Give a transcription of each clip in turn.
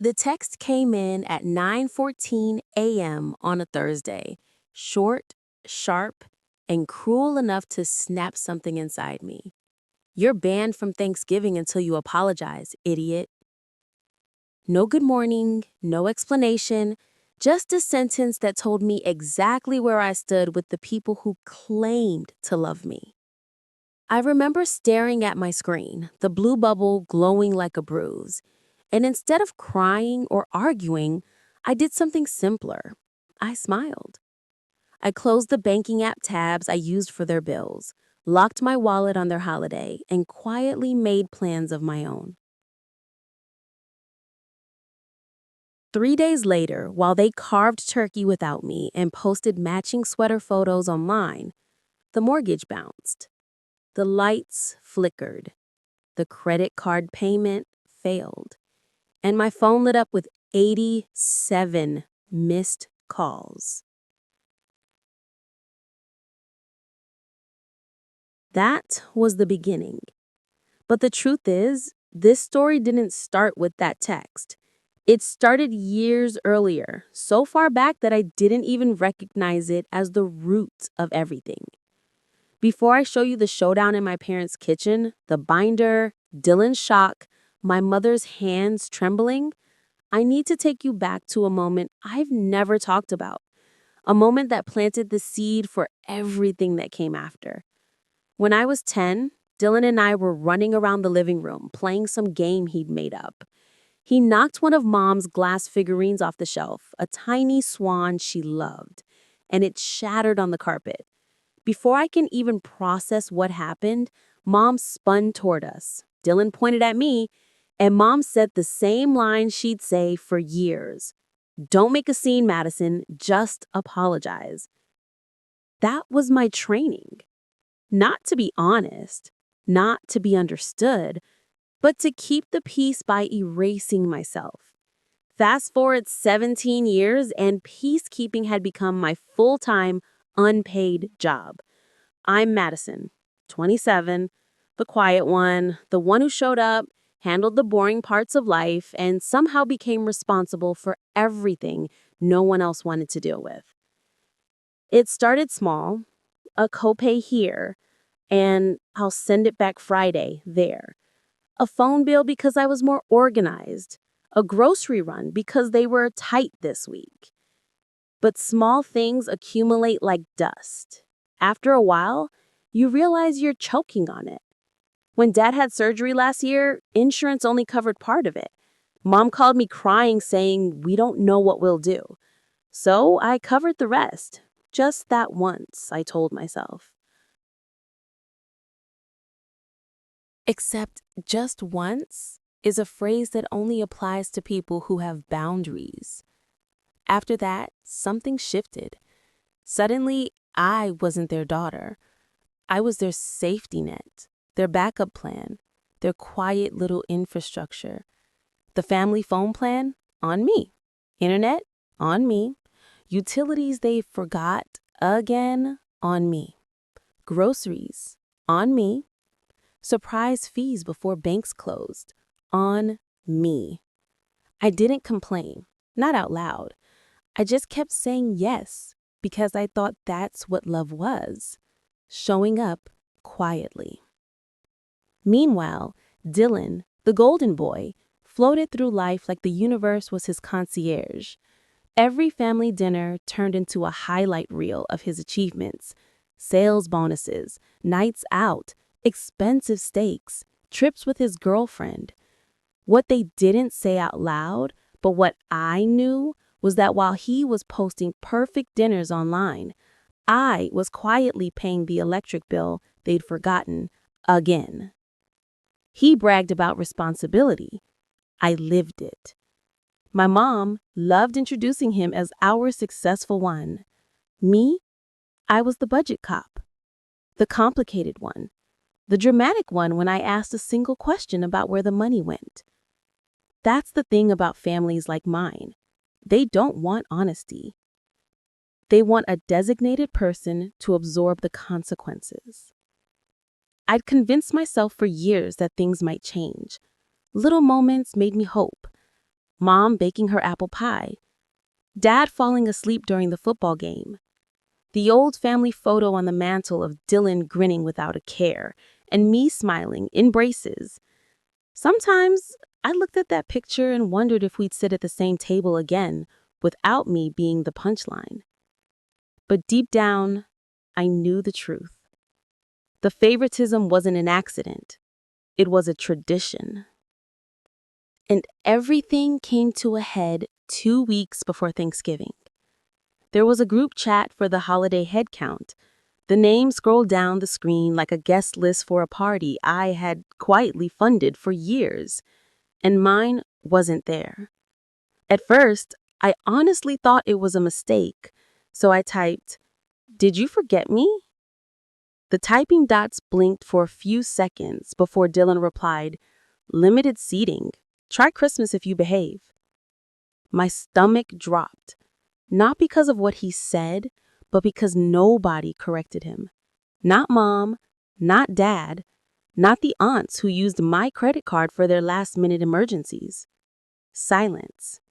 The text came in at 9:14 a.m. on a Thursday, short, sharp, and cruel enough to snap something inside me. You're banned from Thanksgiving until you apologize, idiot. No good morning, no explanation, just a sentence that told me exactly where I stood with the people who claimed to love me. I remember staring at my screen, the blue bubble glowing like a bruise. And instead of crying or arguing, I did something simpler. I smiled. I closed the banking app tabs I used for their bills, locked my wallet on their holiday, and quietly made plans of my own. 3 days later, while they carved turkey without me and posted matching sweater photos online, the mortgage bounced. The lights flickered. The credit card payment failed. And my phone lit up with 87 missed calls. That was the beginning. But the truth is, this story didn't start with that text. It started years earlier, so far back that I didn't even recognize it as the root of everything. Before I show you the showdown in my parents' kitchen, the binder, Dylan's shock, my mother's hands trembling, I need to take you back to a moment I've never talked about, a moment that planted the seed for everything that came after. When I was 10, Dylan and I were running around the living room playing some game he'd made up. He knocked one of Mom's glass figurines off the shelf, a tiny swan she loved, and it shattered on the carpet. Before I can even process what happened, Mom spun toward us. Dylan pointed at me, and Mom said the same line she'd say for years. "Don't make a scene, Madison, just apologize." That was my training. Not to be honest, not to be understood, but to keep the peace by erasing myself. Fast forward 17 years, and peacekeeping had become my full-time, unpaid job. I'm Madison, 27, the quiet one, the one who showed up, handled the boring parts of life, and somehow became responsible for everything no one else wanted to deal with. It started small, a copay here, and I'll send it back Friday there. A phone bill because I was more organized. A grocery run because they were tight this week. But small things accumulate like dust. After a while, you realize you're choking on it. When Dad had surgery last year, insurance only covered part of it. Mom called me crying saying, "We don't know what we'll do." So I covered the rest. Just that once, I told myself. Except just once is a phrase that only applies to people who have boundaries. After that, something shifted. Suddenly, I wasn't their daughter. I was their safety net, their backup plan, their quiet little infrastructure. The family phone plan? On me. Internet? On me. Utilities they forgot? Again? On me. Groceries? On me. Surprise fees before banks closed? On me. I didn't complain, not out loud. I just kept saying yes because I thought that's what love was, showing up quietly. Meanwhile, Dylan, the golden boy, floated through life like the universe was his concierge. Every family dinner turned into a highlight reel of his achievements: sales bonuses, nights out, expensive steaks, trips with his girlfriend. What they didn't say out loud, but what I knew, was that while he was posting perfect dinners online, I was quietly paying the electric bill they'd forgotten again. He bragged about responsibility. I lived it. My mom loved introducing him as our successful one. Me, I was the budget cop, the complicated one, the dramatic one when I asked a single question about where the money went. That's the thing about families like mine. They don't want honesty. They want a designated person to absorb the consequences. I'd convinced myself for years that things might change. Little moments made me hope. Mom baking her apple pie, Dad falling asleep during the football game, the old family photo on the mantle of Dylan grinning without a care, and me smiling in braces. Sometimes I looked at that picture and wondered if we'd sit at the same table again without me being the punchline. But deep down, I knew the truth. The favoritism wasn't an accident. It was a tradition. And everything came to a head 2 weeks before Thanksgiving. There was a group chat for the holiday head count. The name scrolled down the screen like a guest list for a party I had quietly funded for years, and mine wasn't there. At first, I honestly thought it was a mistake, so I typed, "Did you forget me?" The typing dots blinked for a few seconds before Dylan replied, "Limited seating. Try Christmas if you behave." My stomach dropped, not because of what he said, but because nobody corrected him. Not Mom, not Dad, not the aunts who used my credit card for their last-minute emergencies. Silence.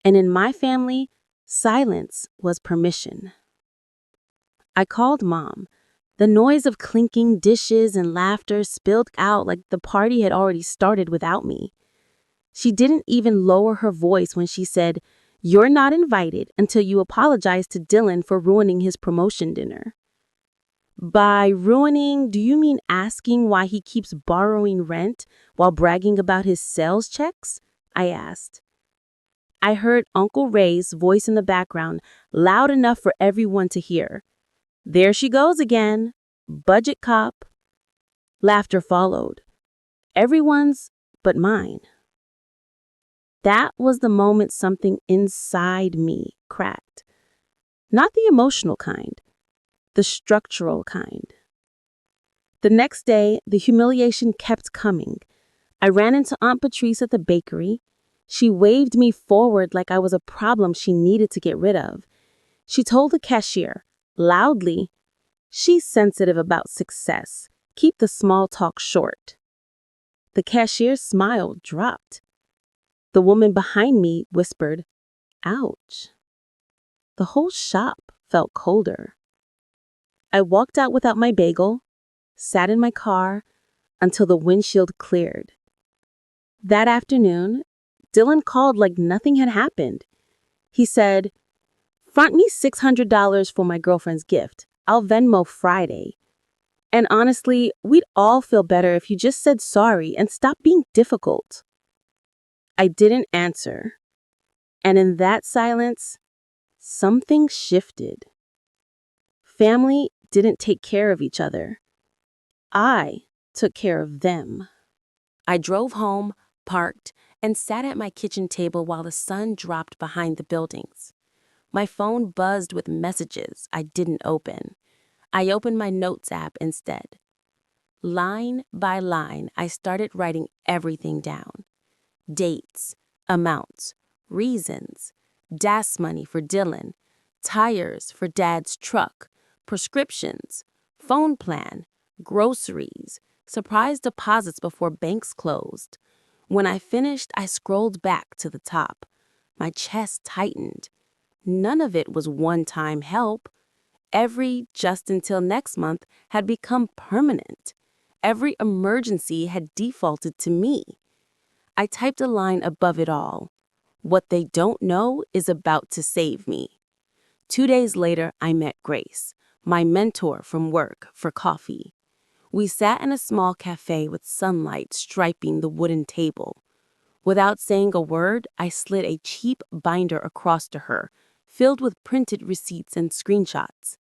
And in my family, silence was permission. I called Mom. The noise of clinking dishes and laughter spilled out like the party had already started without me. She didn't even lower her voice when she said, "You're not invited until you apologize to Dylan for ruining his promotion dinner." By ruining, do you mean asking why he keeps borrowing rent while bragging about his sales checks? I asked. I heard Uncle Ray's voice in the background, loud enough for everyone to hear. "There she goes again. Budget cop." Laughter followed. Everyone's but mine. That was the moment something inside me cracked. Not the emotional kind, the structural kind. The next day, the humiliation kept coming. I ran into Aunt Patrice at the bakery. She waved me forward like I was a problem she needed to get rid of. She told the cashier, loudly, "She's sensitive about success. Keep the small talk short." The cashier's smile dropped. The woman behind me whispered, "Ouch." The whole shop felt colder. I walked out without my bagel, sat in my car until the windshield cleared. That afternoon, Dylan called like nothing had happened. He said, "Front me $600 for my girlfriend's gift. I'll Venmo Friday. And honestly, we'd all feel better if you just said sorry and stopped being difficult." I didn't answer. And in that silence, something shifted. Family didn't take care of each other. I took care of them. I drove home, parked, and sat at my kitchen table while the sun dropped behind the buildings. My phone buzzed with messages I didn't open. I opened my notes app instead. Line by line, I started writing everything down. Dates, amounts, reasons, gas money for Dylan, tires for Dad's truck, prescriptions, phone plan, groceries, surprise deposits before banks closed. When I finished, I scrolled back to the top. My chest tightened. None of it was one-time help. Every just until next month had become permanent. Every emergency had defaulted to me. I typed a line above it all. "What they don't know is about to save me." 2 days later, I met Grace, my mentor from work, for coffee. We sat in a small cafe with sunlight striping the wooden table. Without saying a word, I slid a cheap binder across to her, filled with printed receipts and screenshots.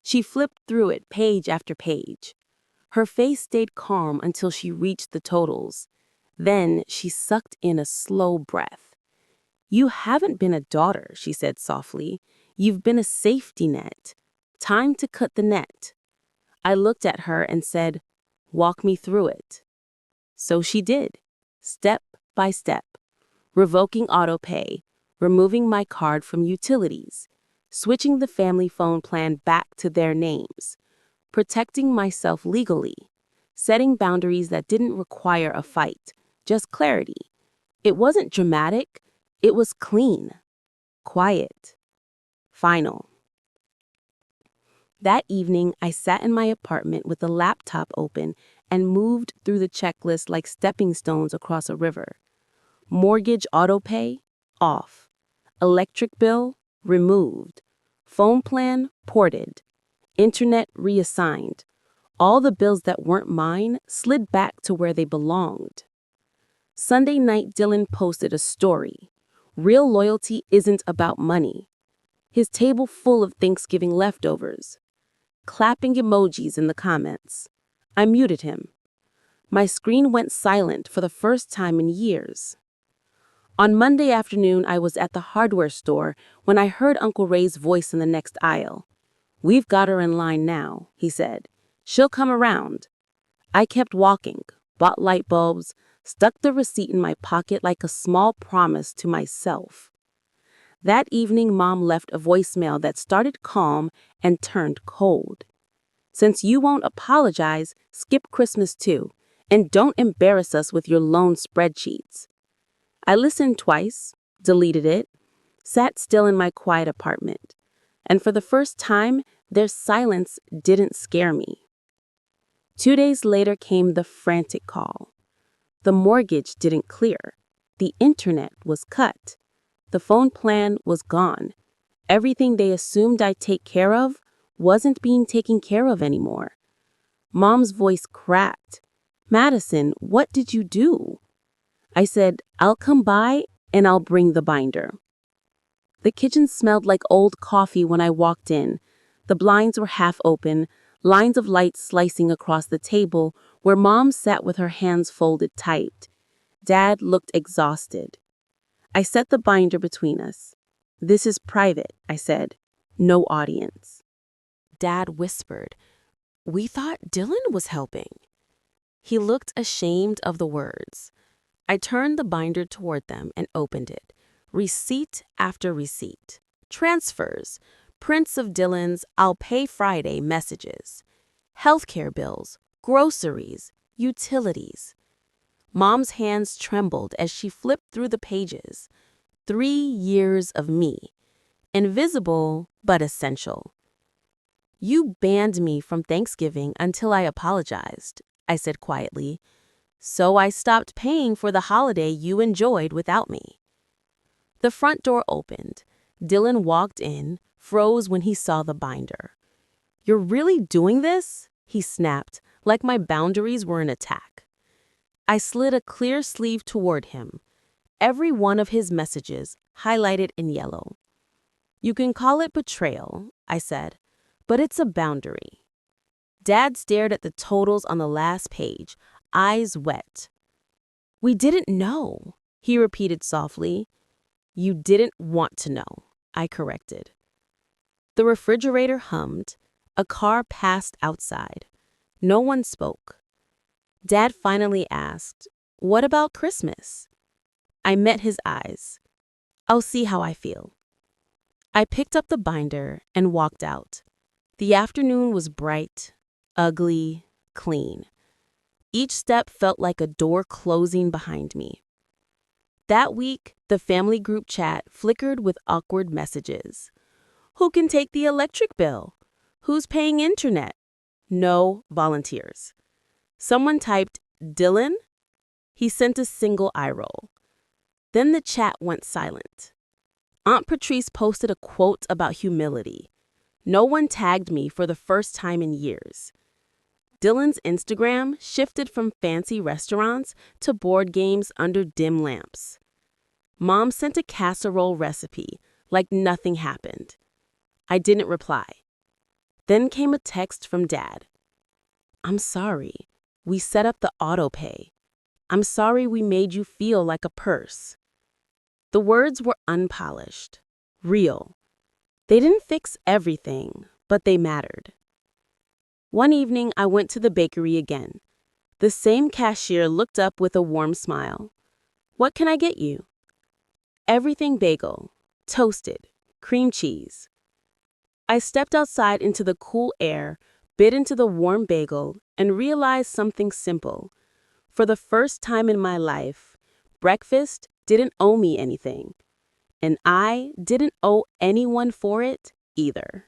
She flipped through it page after page. Her face stayed calm until she reached the totals. Then she sucked in a slow breath. "You haven't been a daughter," she said softly. "You've been a safety net. Time to cut the net." I looked at her and said, "Walk me through it." So she did, step by step, revoking autopay, removing my card from utilities, switching the family phone plan back to their names, protecting myself legally, setting boundaries that didn't require a fight, just clarity. It wasn't dramatic, It was clean, quiet, final. That evening, I sat in my apartment with the laptop open and moved through the checklist like stepping stones across a river. Mortgage autopay? Off. Electric bill? Removed. Phone plan? Ported. Internet reassigned. All the bills that weren't mine slid back to where they belonged. Sunday night, Dylan posted a story. Real loyalty isn't about money. His table full of Thanksgiving leftovers. Clapping emojis in the comments. I muted him. My screen went silent for the first time in years. On Monday afternoon, I was at the hardware store when I heard Uncle Ray's voice in the next aisle. "We've got her in line now," he said. "She'll come around." I kept walking, bought light bulbs, stuck the receipt in my pocket like a small promise to myself. That evening, Mom left a voicemail that started calm and turned cold. "Since you won't apologize, skip Christmas too, and don't embarrass us with your loan spreadsheets." I listened twice, deleted it, sat still in my quiet apartment, and for the first time, their silence didn't scare me. 2 days later came the frantic call. The mortgage didn't clear. The internet was cut. The phone plan was gone. Everything they assumed I'd take care of wasn't being taken care of anymore. Mom's voice cracked. "Madison, what did you do?" I said, "I'll come by and I'll bring the binder." The kitchen smelled like old coffee when I walked in. The blinds were half open, lines of light slicing across the table where Mom sat with her hands folded tight. Dad looked exhausted. I set the binder between us. "This is private," I said. "No audience." Dad whispered, "We thought Dylan was helping." He looked ashamed of the words. I turned the binder toward them and opened it. Receipt after receipt. Transfers. Prints of Dylan's "I'll pay Friday" messages. Healthcare bills. Groceries. Utilities. Mom's hands trembled as she flipped through the pages. 3 years of me. Invisible, but essential. "You banned me from Thanksgiving until I apologized," I said quietly. "So I stopped paying for the holiday you enjoyed without me." The front door opened. Dylan walked in, froze when he saw the binder. "You're really doing this?" he snapped, like my boundaries were an attack. I slid a clear sleeve toward him. Every one of his messages highlighted in yellow. "You can call it betrayal," I said, "but it's a boundary." Dad stared at the totals on the last page, eyes wet. "We didn't know," he repeated softly. "You didn't want to know," I corrected. The refrigerator hummed. A car passed outside. No one spoke. Dad finally asked, "What about Christmas?" I met his eyes. "I'll see how I feel." I picked up the binder and walked out. The afternoon was bright, ugly, clean. Each step felt like a door closing behind me. That week, the family group chat flickered with awkward messages. "Who can take the electric bill? Who's paying internet?" No volunteers. Someone typed, "Dylan?" He sent a single eye roll. Then the chat went silent. Aunt Patrice posted a quote about humility. No one tagged me for the first time in years. Dylan's Instagram shifted from fancy restaurants to board games under dim lamps. Mom sent a casserole recipe, like nothing happened. I didn't reply. Then came a text from Dad. "I'm sorry. We set up the auto pay. I'm sorry we made you feel like a purse." The words were unpolished, real. They didn't fix everything, but they mattered. One evening, I went to the bakery again. The same cashier looked up with a warm smile. "What can I get you?" "Everything bagel, toasted, cream cheese." I stepped outside into the cool air, bit into the warm bagel, and realized something simple. For the first time in my life, breakfast didn't owe me anything. And I didn't owe anyone for it either.